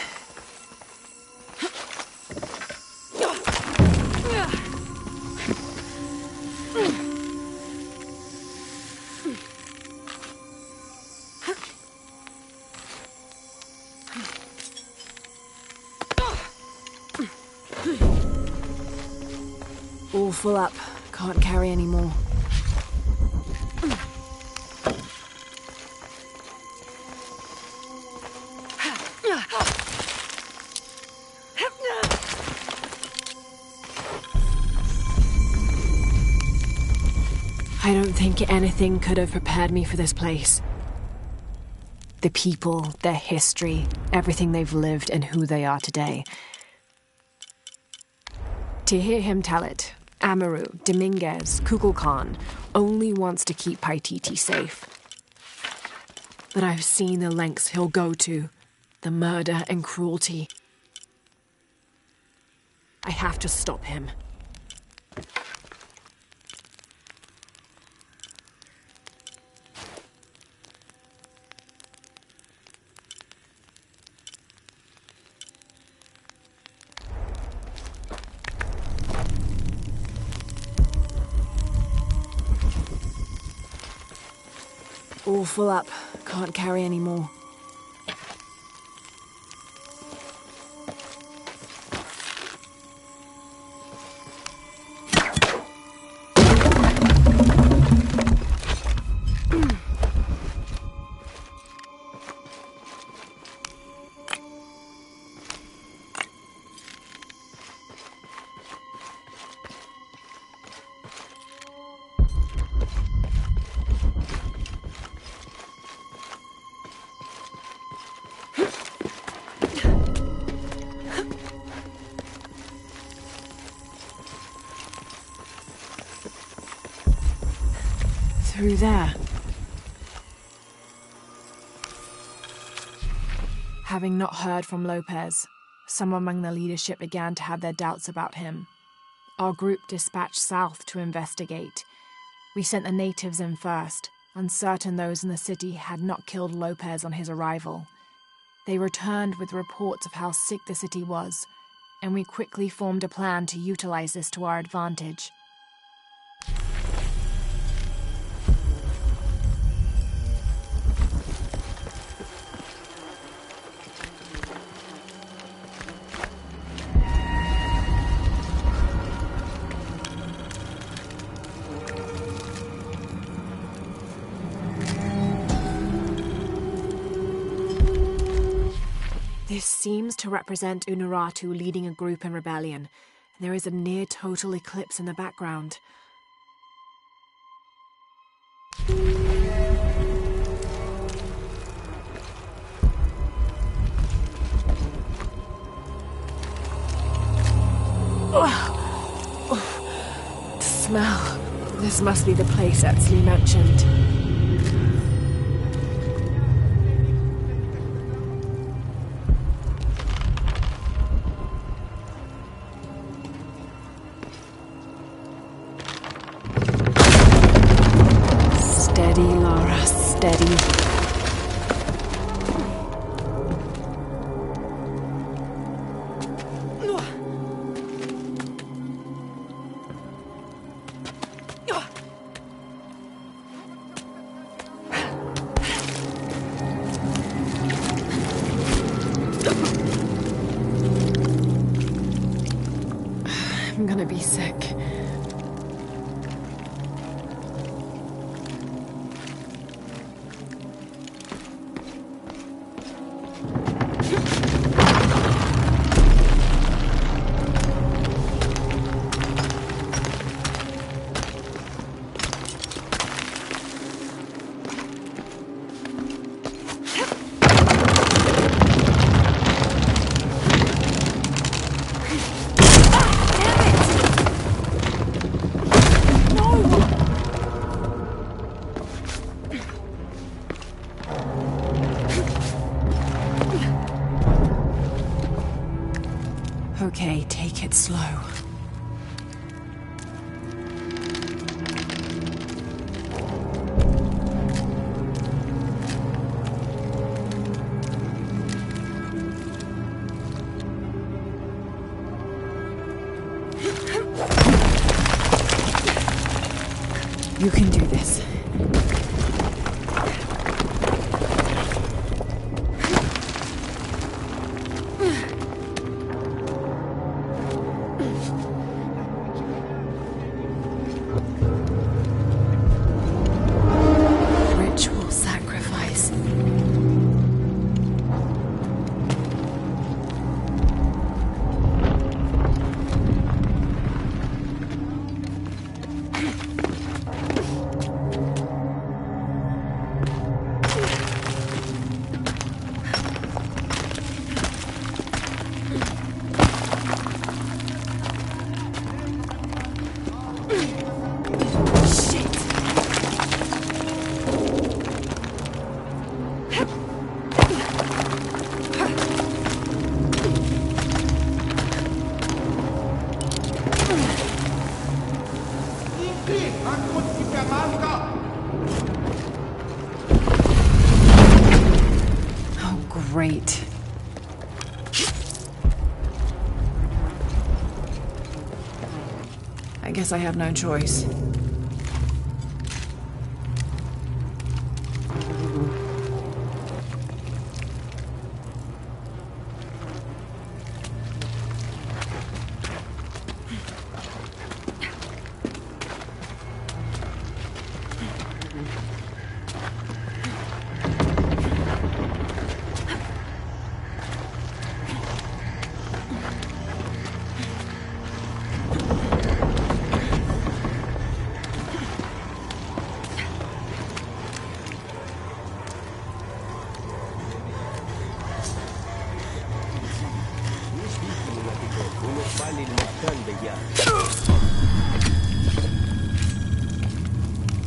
All full up. Can't carry any more. I don't think anything could have prepared me for this place. The people, their history, everything they've lived and who they are today. To hear him tell it, Amaru, Dominguez, Kukulkan only wants to keep Paititi safe. But I've seen the lengths he'll go to, the murder and cruelty. I have to stop him. All full up. Can't carry any more. Through there. Having not heard from Lopez, some among the leadership began to have their doubts about him. Our group dispatched south to investigate. We sent the natives in first, uncertain those in the city had not killed Lopez on his arrival. They returned with reports of how sick the city was, and we quickly formed a plan to utilize this to our advantage. This seems to represent Unuratu leading a group in rebellion. There is a near-total eclipse in the background. The smell. This must be the place Etzli mentioned. Steady, Lara, steady. I'm gonna be sick. Okay, take it slow. You can do this. Ritual sacrifice. Great. I guess I have no choice.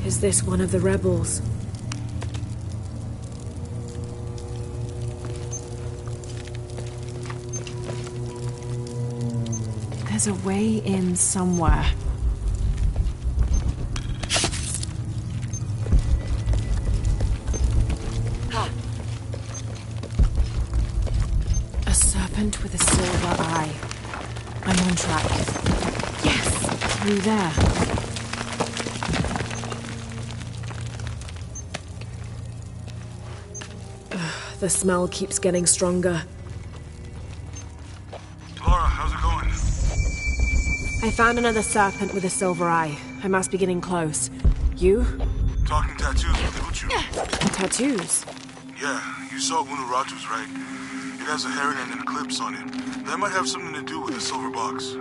Is this one of the rebels? There's a way in somewhere. A serpent with a silver eye. I'm on track. Yes! Through there. The smell keeps getting stronger. Lara, how's it going? I found another serpent with a silver eye. I must be getting close. You? Talking tattoos with Uchu. Tattoos? Yeah, you saw Unuratu's, right? It has a heron and an eclipse on it. That might have something to do with the silver box.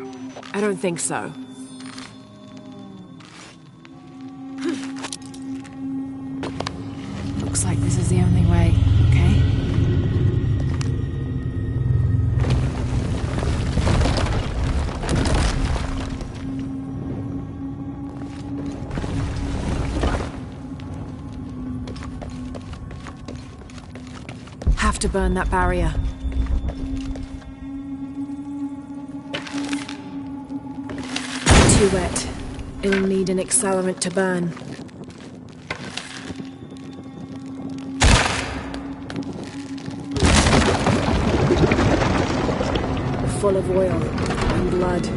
I don't think so. Looks like this is the only way, okay? Have to burn that barrier. Too wet. It'll need an accelerant to burn. Full of oil and blood.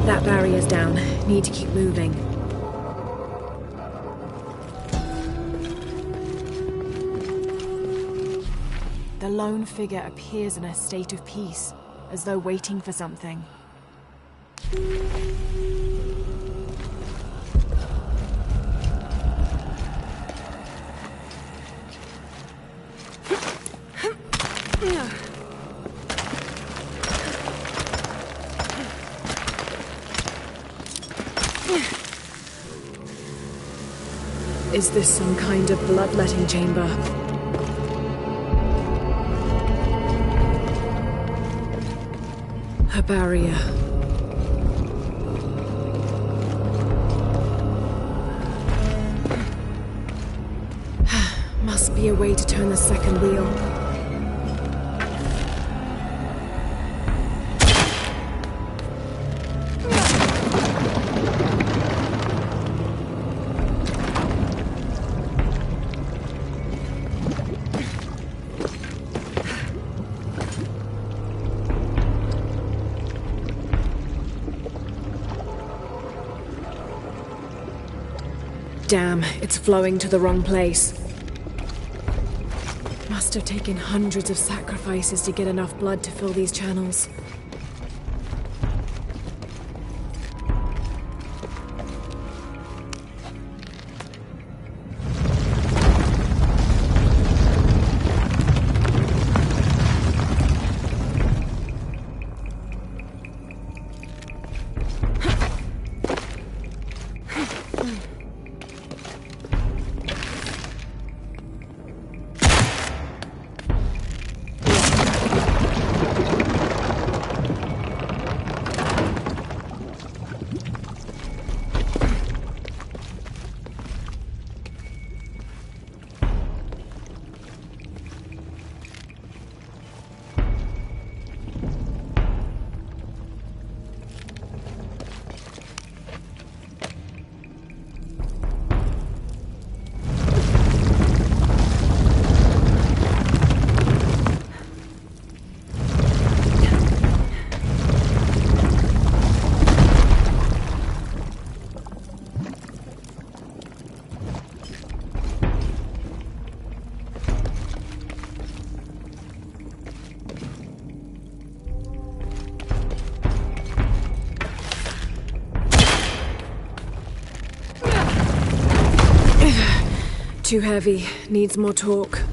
That barrier's down. Need to keep moving. The lone figure appears in a state of peace, as though waiting for something. Is this some kind of bloodletting chamber? A barrier. Must be a way to turn the second wheel. Damn, it's flowing to the wrong place. Must have taken hundreds of sacrifices to get enough blood to fill these channels. Too heavy. Needs more torque.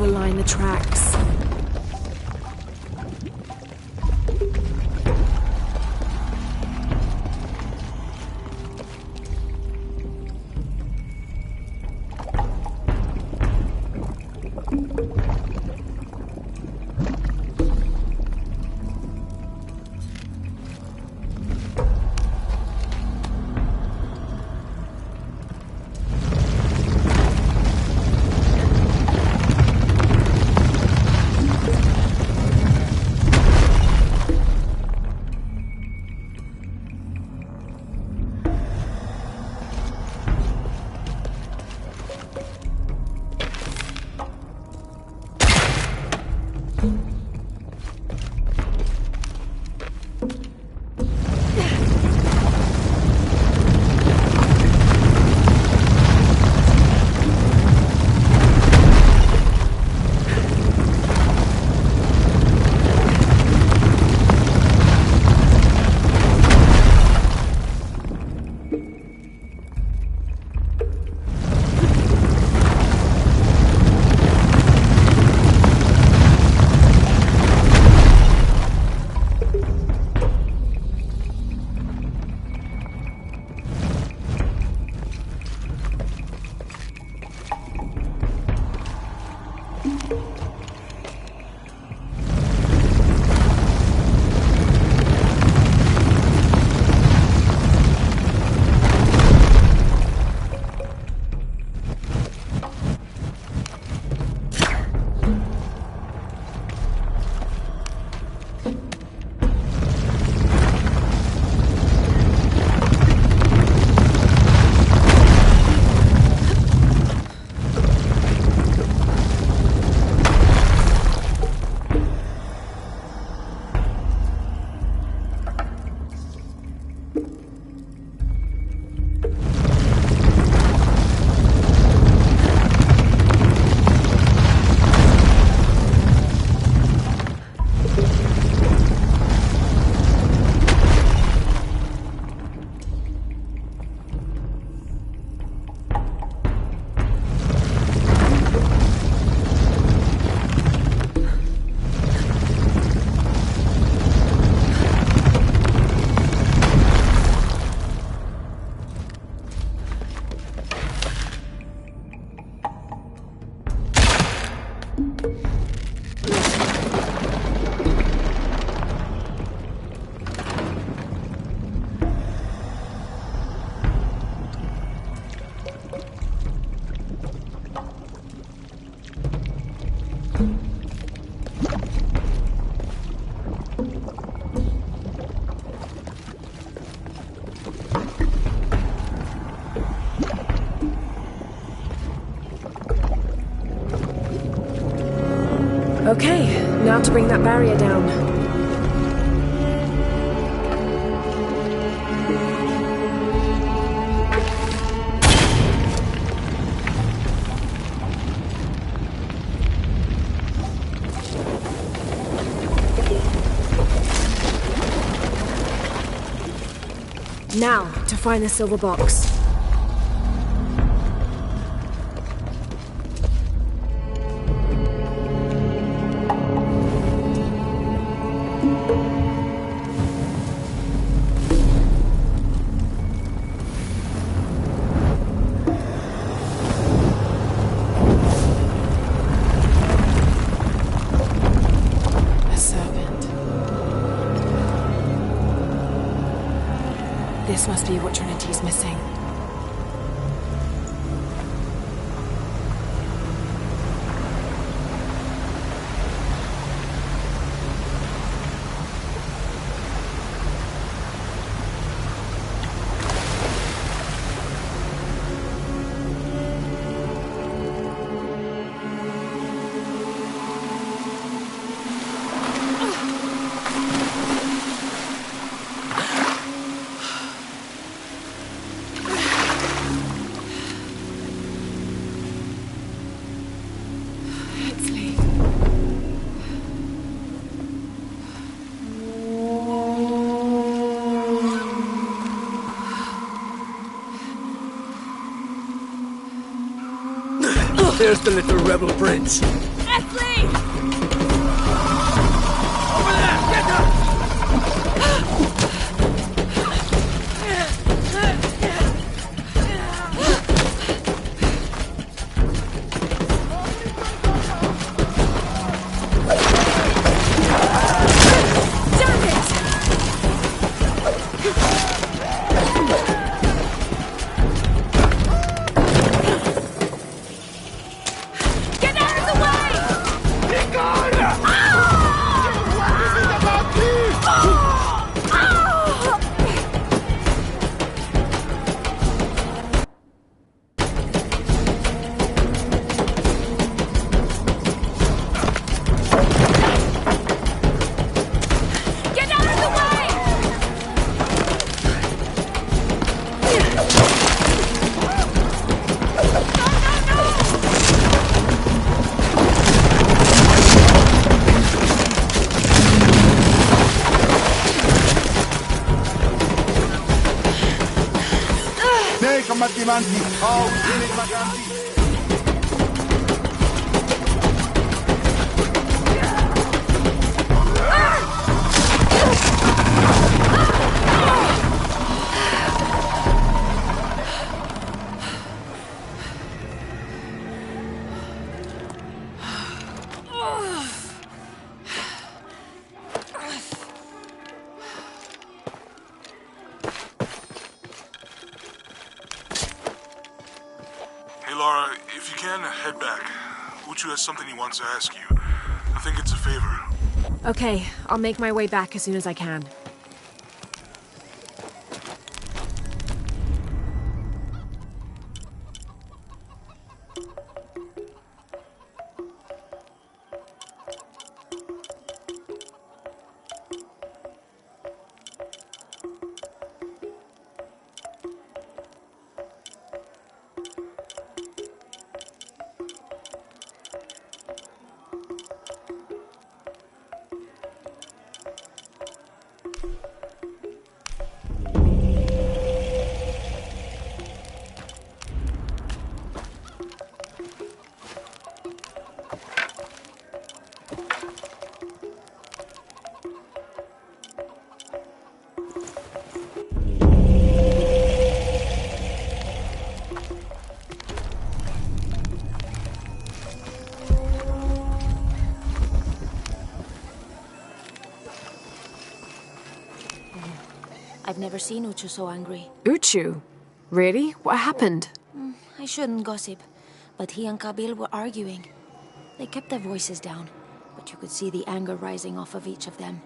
to align the tracks. Okay, now to bring that barrier down. Now, to find the silver box. This must be what Trinity's missing. There's the little rebel prince. Leslie! Over there! Get her! combattimanti, ho utili vaganti. Head back. Uchu has something he wants to ask you. I think it's a favor. Okay, I'll make my way back as soon as I can. I've never seen Uchu so angry. Uchu? Really? What happened? I shouldn't gossip, but he and Kabil were arguing. They kept their voices down, but you could see the anger rising off of each of them.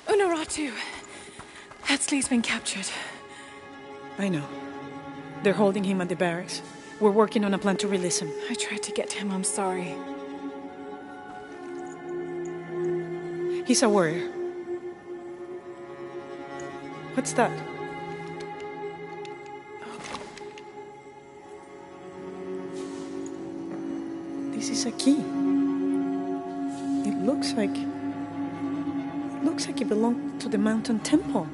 Unuratu! Hetzley's been captured. I know. They're holding him at the barracks. We're working on a plan to release him. I tried to get to him, I'm sorry. He's a warrior. What's that? This is a key. It looks like it belonged to the mountain temple.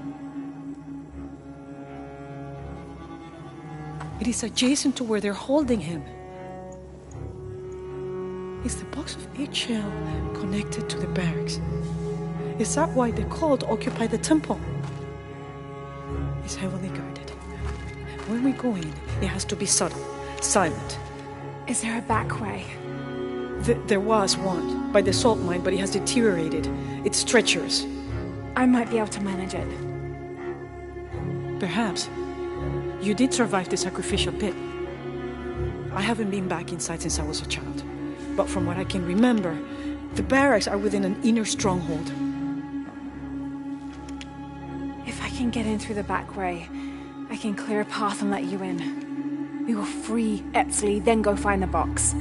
It is adjacent to where they're holding him. Is the box of eggshell connected to the barracks? Is that why the cult occupied the temple? It's heavily guarded. When we go in, it has to be subtle, silent. Is there a back way? There was one, by the salt mine, but it has deteriorated. It's treacherous. I might be able to manage it. Perhaps. You did survive the sacrificial pit. I haven't been back inside since I was a child. But from what I can remember, the barracks are within an inner stronghold. If I can get in through the back way, I can clear a path and let you in. We will free Etzli, then go find the box.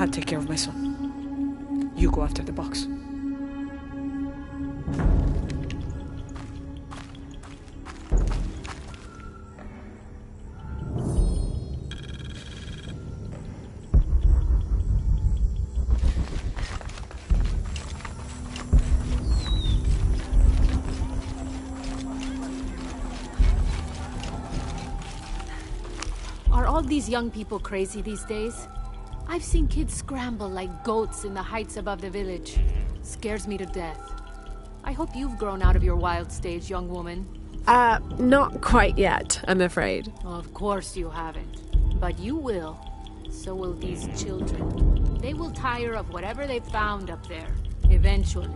I'll take care of my son. You go after the box. Are all these young people crazy these days? I've seen kids scramble like goats in the heights above the village. Scares me to death. I hope you've grown out of your wild stage, young woman. Not quite yet, I'm afraid. Of course you haven't. But you will. So will these children. They will tire of whatever they found up there. Eventually.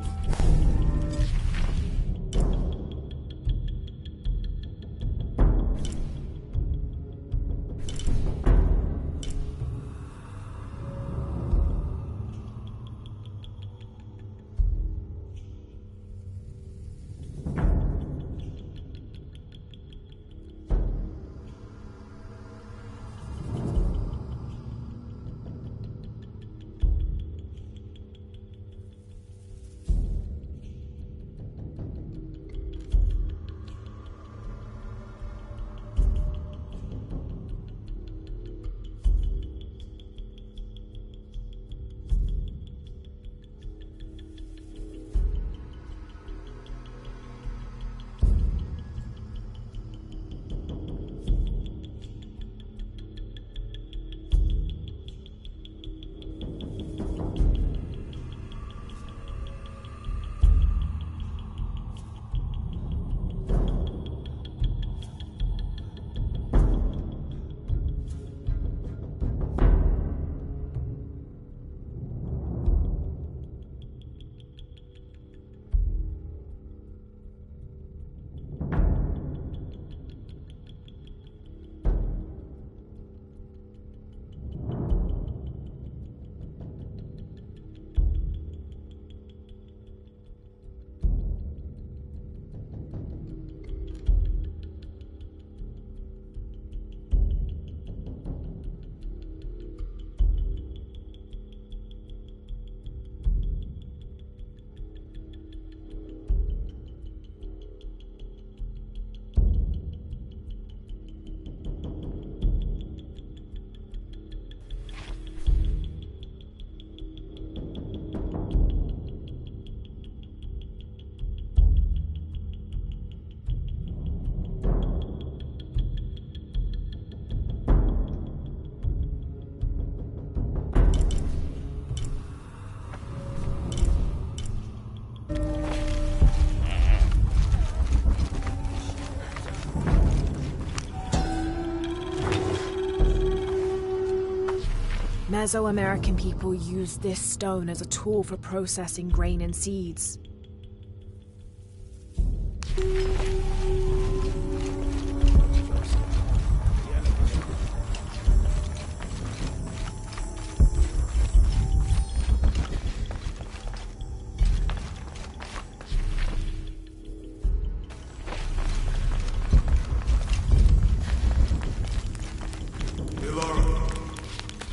Mesoamerican people used this stone as a tool for processing grain and seeds.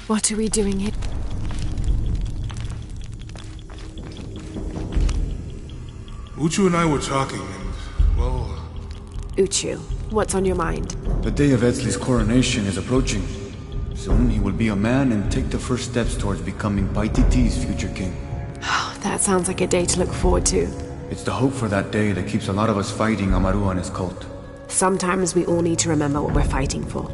What are we doing here? Uchu and I were talking, and, well... Uchu, what's on your mind? The day of Etzli's coronation is approaching. Soon he will be a man and take the first steps towards becoming Paititi's future king. That sounds like a day to look forward to. It's the hope for that day that keeps a lot of us fighting Amaru and his cult. Sometimes we all need to remember what we're fighting for.